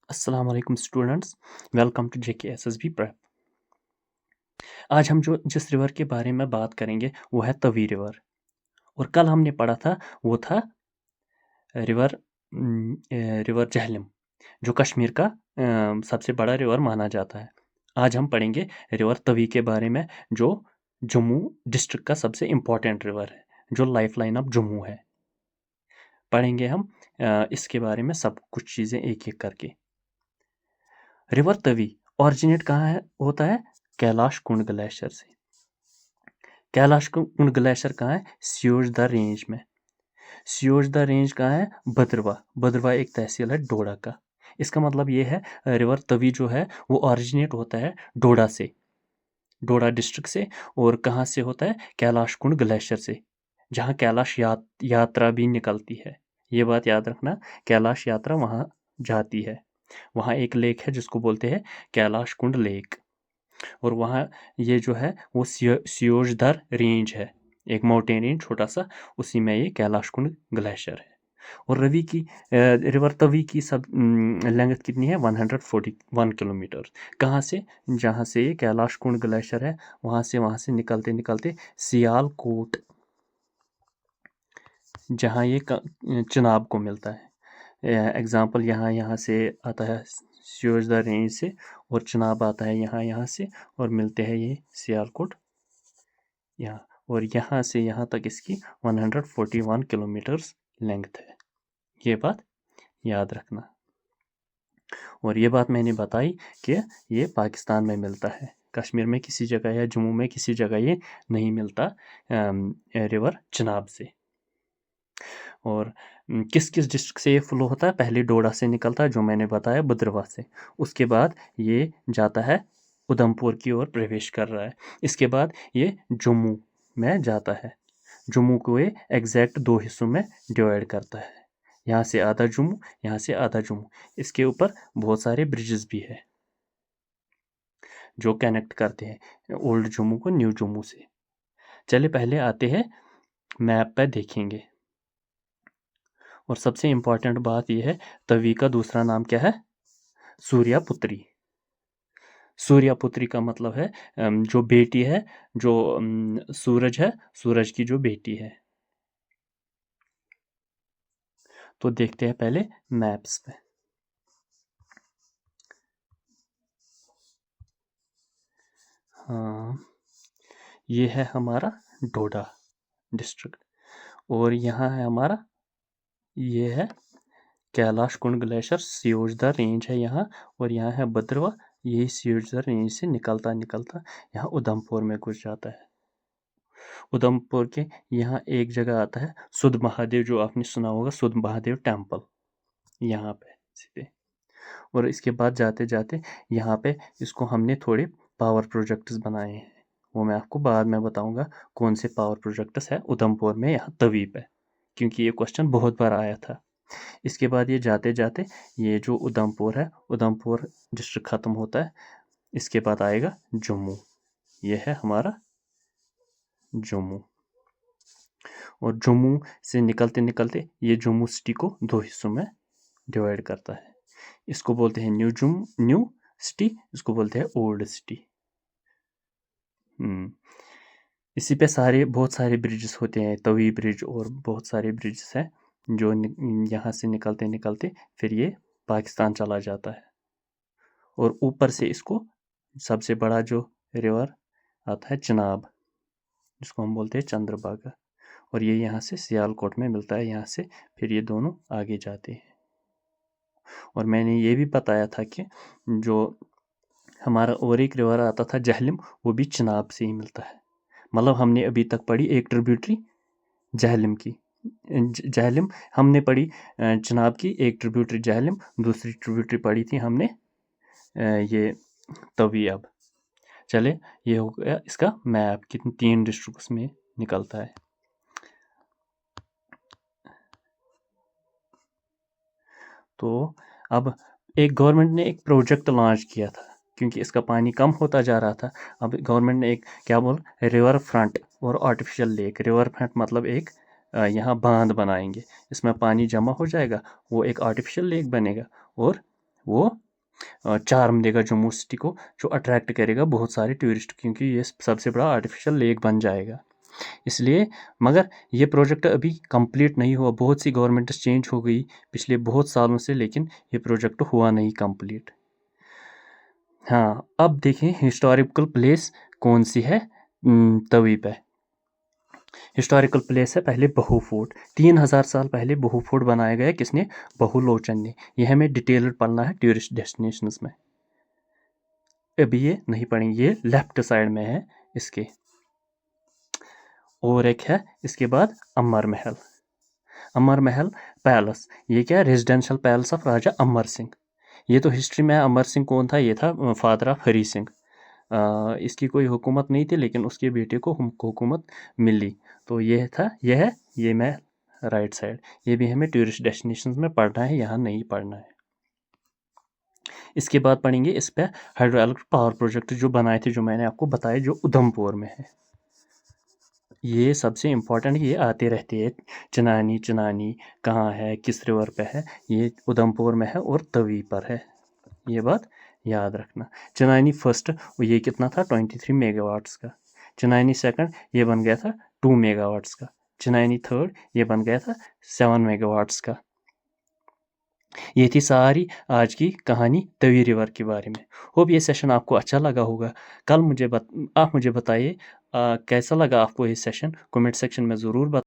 अस्सलाम वालेकुम students, welcome to JKSSB prep. आज हम जिस रिवर के बारे में बात करेंगे वो है तवी रिवर। और कल हमने पढ़ा था वो था रिवर रिवर झेलम, जो कश्मीर का सबसे बड़ा रिवर माना जाता है। आज हम पढ़ेंगे रिवर तवी के बारे में, जो जम्मू डिस्ट्रिक्ट का सबसे इम्पोर्टेंट रिवर है, जो लाइफ लाइन ऑफ जम्मू है। पढ़ेंगे हम इसके बारे में सब कुछ चीज़ें एक एक करके। रिवर तवी ऑरिजिनेट कहाँ है होता है? कैलाश कुंड ग्लेशियर से। कैलाश कुंड ग्लेशियर कहाँ है? सियोज-द रेंज में। सियोज-द रेंज कहाँ है? भद्रवाह। भद्रवाह एक तहसील है डोडा का। इसका मतलब ये है रिवर तवी जो है वो ऑरिजिनेट होता है डोडा से, डोडा डिस्ट्रिक्ट से। और कहाँ से होता है? कैलाश कुंड ग्लेशियर से, जहाँ कैलाश यात्रा भी निकलती है। ये बात याद रखना, कैलाश यात्रा वहाँ जाती है। वहाँ एक लेक है जिसको बोलते हैं कैलाश कुंड लेक। और वहाँ ये जो है वो सियोजधर रेंज है, एक माउंटेन रेंज छोटा सा, उसी में ये कैलाश कुंड ग्लेशियर है। और रिवर तवी की सब लेंथ कितनी है? 141 किलोमीटर। कहाँ से? जहाँ से ये कैलाश कुंड ग्लेशियर है, वहाँ से निकलते निकलते सियालकोट, जहाँ ये चिनाब को मिलता है। एग्जाम्पल यहाँ से आता है सियोजधर रेंज से, और चिनाब आता है यहाँ से, और मिलते हैं ये सियालकोट यहाँ। और यहाँ से यहाँ तक इसकी 141 किलोमीटर्स लेंथ है। ये बात याद रखना। और ये बात मैंने बताई कि ये पाकिस्तान में मिलता है, कश्मीर में किसी जगह या जम्मू में किसी जगह ये नहीं मिलता रिवर चिनाब से। और किस किस डिस्ट्रिक्ट से ये फ्लो होता है? पहले डोडा से निकलता है, जो मैंने बताया, भद्रवाह से। उसके बाद ये जाता है उधमपुर की ओर प्रवेश कर रहा है। इसके बाद ये जम्मू में जाता है। जम्मू को ये एग्जैक्ट दो हिस्सों में डिवाइड करता है, यहाँ से आधा जम्मू, यहाँ से आधा जम्मू। इसके ऊपर बहुत सारे ब्रिजेस भी है जो कनेक्ट करते हैं ओल्ड जम्मू को न्यू जम्मू से। चलिए पहले आते हैं मैप पे देखेंगे। और सबसे इम्पोर्टेंट बात यह है, तवी का दूसरा नाम क्या है? सूर्यापुत्री। सूर्यापुत्री का मतलब है जो बेटी है, जो सूरज है, सूरज की जो बेटी है। तो देखते हैं पहले मैप्स पे। हाँ, ये है हमारा डोडा डिस्ट्रिक्ट। और यहाँ है हमारा, ये है कैलाश कुंड ग्लेशियर, सियोजधर रेंज है यहाँ। और यहाँ है भद्रवाह, यही सियोजधर रेंज से निकलता निकलता यहाँ उधमपुर में घुस जाता है। उधमपुर के यहाँ एक जगह आता है सुध महादेव, जो आपने सुना होगा, सुध महादेव टेम्पल, यहाँ पे सीधे। और इसके बाद जाते जाते यहाँ पे इसको हमने थोड़े पावर प्रोजेक्ट्स बनाए हैं, वो मैं आपको बाद में बताऊंगा कौन से पावर प्रोजेक्ट्स है उधमपुर में, यहाँ तवी पे, क्योंकि ये क्वेश्चन बहुत बार आया था। इसके बाद ये जाते जाते ये जो उधमपुर है, उधमपुर डिस्ट्रिक्ट ख़त्म होता है। इसके बाद आएगा जम्मू, ये है हमारा जम्मू। और जम्मू से निकलते निकलते ये जम्मू सिटी को दो हिस्सों में डिवाइड करता है। इसको बोलते हैं न्यू सिटी, इसको बोलते हैं ओल्ड सिटी। इसी पे बहुत सारे ब्रिजेस होते हैं, तवी ब्रिज और बहुत सारे ब्रिजेस हैं, जो यहाँ से निकलते निकलते फिर ये पाकिस्तान चला जाता है। और ऊपर से इसको सबसे बड़ा जो रिवर आता है चिनाब, जिसको हम बोलते हैं चंद्रभागा। और ये यहाँ से सियालकोट में मिलता है, यहाँ से फिर ये दोनों आगे जाते हैं। और मैंने ये भी बताया था कि जो हमारा और एक रिवर आता था झेलम, वो भी चिनाब से ही मिलता है। मतलब हमने अभी तक पढ़ी एक ट्रिब्यूटरी झेलम की, झेलम हमने पढ़ी, चिनाब की एक ट्रिब्यूटरी झेलम, दूसरी ट्रिब्यूटरी पढ़ी थी हमने ये तवी। अब चले, ये हो गया इसका मैप, कितने 3 डिस्ट्रिक्ट्स में निकलता है। तो अब एक गवर्नमेंट ने एक प्रोजेक्ट लॉन्च किया था, क्योंकि इसका पानी कम होता जा रहा था। अब गवर्नमेंट ने एक क्या बोल, रिवर फ्रंट और आर्टिफिशियल लेक। रिवर फ्रंट मतलब एक यहाँ बांध बनाएंगे, इसमें पानी जमा हो जाएगा, वो एक आर्टिफिशियल लेक बनेगा। और वो चार्म देगा जम्मू सिटी को, जो अट्रैक्ट करेगा बहुत सारे टूरिस्ट, क्योंकि ये सबसे बड़ा आर्टिफिशियल लेक बन जाएगा इसलिए। मगर ये प्रोजेक्ट अभी कंप्लीट नहीं हुआ, बहुत सी गवर्नमेंट्स चेंज हो गई पिछले बहुत सालों से, लेकिन ये प्रोजेक्ट हुआ नहीं कंप्लीट। हाँ, अब देखें हिस्टोरिकल प्लेस कौन सी है तवी पे। हिस्टोरिकल प्लेस है पहले बहू फोर्ट। 3000 साल पहले बहू फोर्ट बनाया गया, किसने? बहुलोचन ने। यह हमें डिटेल्ड पढ़ना है टूरिस्ट डेस्टिनेशंस में। अभी ये नहीं पढ़ेंगे, ये लेफ्ट साइड में है इसके। और एक है इसके बाद अमर महल। अमर महल पैलेस, ये क्या है? रेजिडेंशियल पैलेस ऑफ राजा अमर सिंह। ये तो हिस्ट्री में है, अमर सिंह कौन था? ये था फादर ऑफ हरी सिंह। इसकी कोई हुकूमत नहीं थी, लेकिन उसके बेटे को हुकूमत मिली। तो ये था, यह है ये महल राइट साइड। ये भी हमें टूरिस्ट डेस्टिनेशंस में पढ़ना है, यहाँ नहीं पढ़ना है। इसके बाद पढ़ेंगे इस पे हाइड्रो इलेक्ट्रिक पावर प्रोजेक्ट जो बनाए थे, जो मैंने आपको बताया, जो उधमपुर में है। ये सबसे इम्पोर्टेंट, ये आते रहते हैं। चनानी चनानी कहाँ है, किस रिवर पे है? ये उधमपुर में है और तवी पर है, ये बात याद रखना। चनानी फर्स्ट, ये कितना था? 23 मेगावाट्स का। चनानी सेकंड, ये बन गया था 2 मेगावाट्स का। चनानी थर्ड, ये बन गया था 7 मेगावाट्स का। ये थी सारी आज की कहानी तवी रिवर के बारे में। होप ये सेशन आपको अच्छा लगा होगा। कल आप मुझे बताइए कैसा लगा आपको ये सेशन, कमेंट सेक्शन में ज़रूर